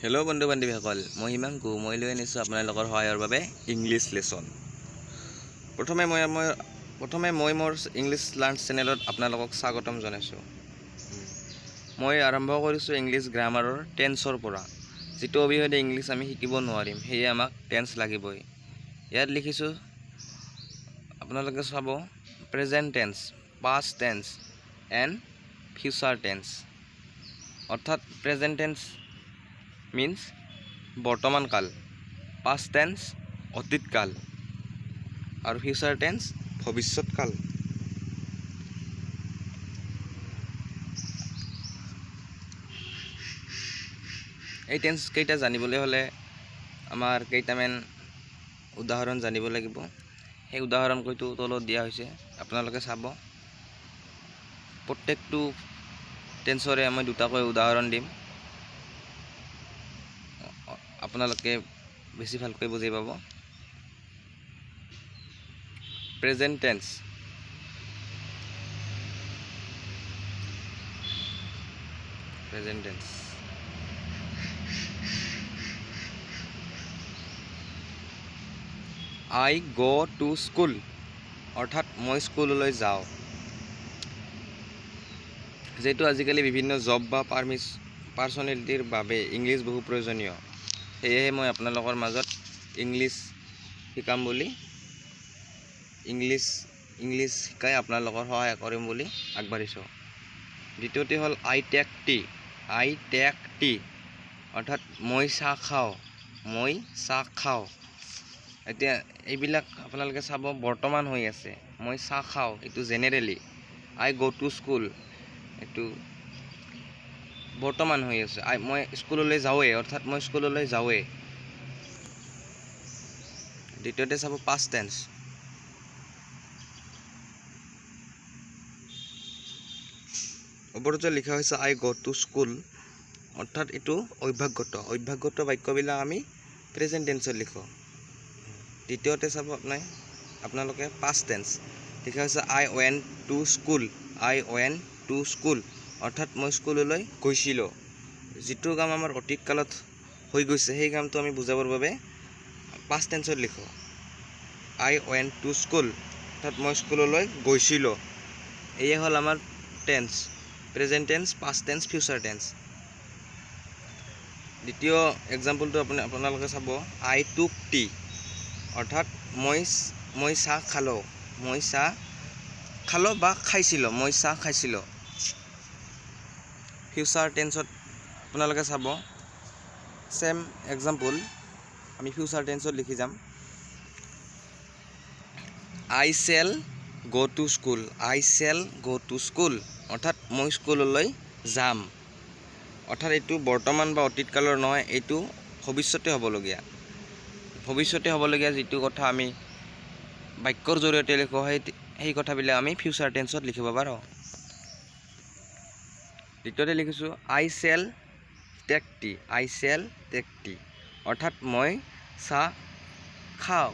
Hello' বন্ধু বান্ধৱীসকল, মই হিমাংকু। মই লৈ আনিছোঁ আপোনালোকৰ সহায়ৰ বাবে ইংলিছ লেচন। প্ৰথমে মই মোৰ ইংলিছ লাৰ্ণ চেনেলত আপোনালোকক স্বাগতম জনাইছোঁ। মই আৰম্ভ কৰিছোঁ ইংলিছ গ্ৰামাৰৰ টেন্সৰ পৰা। যিটো অবিহনে ইংলিছ আমি শিকিব নোৱাৰিম, সেয়ে আমাক টেন্স লাগিবই। ইয়াত লিখিছোঁ, আপোনালোকে চাব, present tense, past tense and future tense. অৰ্থাৎ প্ৰেজেণ্ট টেন্স মিন্স বৰ্তমান কাল, পাষ্ট টেন্স অতীত কাল আৰু ফিউচাৰ টেন্স ভৱিষ্যৎ কাল। এই টেন্স কেইটা জানিবলৈ হ'লে আমাৰ কেইটামান উদাহৰণ জানিব লাগিব। সেই উদাহৰণকেইটো তলত দিয়া হৈছে, আপোনালোকে চাব। প্ৰত্যেকটো টেন্সৰে মই দুটাকৈ উদাহৰণ দিম, আপোনালোকে বেছি ভালকৈ বুজি পাব। Present tense, I go to school, অৰ্থাৎ মই স্কুললৈ যাওঁ। যিহেতু আজিকালি বিভিন্ন জব বা পাৰ্চনেলিটিৰ বাবে ইংলিছ বহু প্ৰয়োজনীয়, সেয়েহে মই আপোনালোকৰ মাজত ইংলিছ শিকাম বুলি ইংলিছ শিকাই আপোনালোকৰ সহায় কৰিম বুলি আগবাঢ়িছোঁ। দ্বিতীয়তে হ'ল I take tea, অৰ্থাৎ মই চাহ খাওঁ। এতিয়া এইবিলাক আপোনালোকে চাব, বৰ্তমান হৈ আছে। মই চাহ খাওঁ, এইটো generally. I go to school, এইটো বৰ্তমান হৈ আছে। মই স্কুললৈ যাওঁৱেই, অৰ্থাৎ মই স্কুললৈ যাওঁৱেই। দ্বিতীয়তে চাব পাষ্ট টেন্স। ওপৰতে লিখা হৈছে I go to school, অৰ্থাৎ এইটো অভ্যাসগত বাক্যবিলাক আমি প্ৰেজেণ্ট টেন্সত লিখোঁ। দ্বিতীয়তে চাব আপোনালোকে পাষ্ট টেন্স লিখা হৈছে I went to school, অৰ্থাৎ মই স্কুললৈ গৈছিলোঁ। যিটো কাম আমাৰ অতীত কালত হৈ গৈছে, সেই কামটো আমি বুজাবৰ বাবে পাষ্ট টেন্সত লিখোঁ। I went to school, অৰ্থাৎ মই স্কুললৈ গৈছিলোঁ। এয়ে হ'ল আমাৰ tense, present tense, past tense, future tense. দ্বিতীয় এক্সাম্পলটো আপোনালোকে চাব, I took tea, অৰ্থাৎ মই চাহ খালোঁ বা খাইছিলোঁ, মই চাহ খাইছিলোঁ। ফিউচাৰ টেন্সত আপোনালোকে চাব, চেম এক্সাম্পল আমি ফিউচাৰ টেন্সত লিখি যাম। I shall go to school, অৰ্থাৎ মই স্কুললৈ যাম। অৰ্থাৎ এইটো বৰ্তমান বা অতীত কালৰ নহয়, এইটো ভৱিষ্যতে হ'বলগীয়া যিটো কথা আমি বাক্যৰ জৰিয়তে লিখোঁ, সেই কথাবিলাক আমি ফিউচাৰ টেন্সত লিখিব পাৰোঁ। দ্বিতীয়তে লিখিছোঁ I shall take tea, অৰ্থাৎ মই চাহ খাওঁ।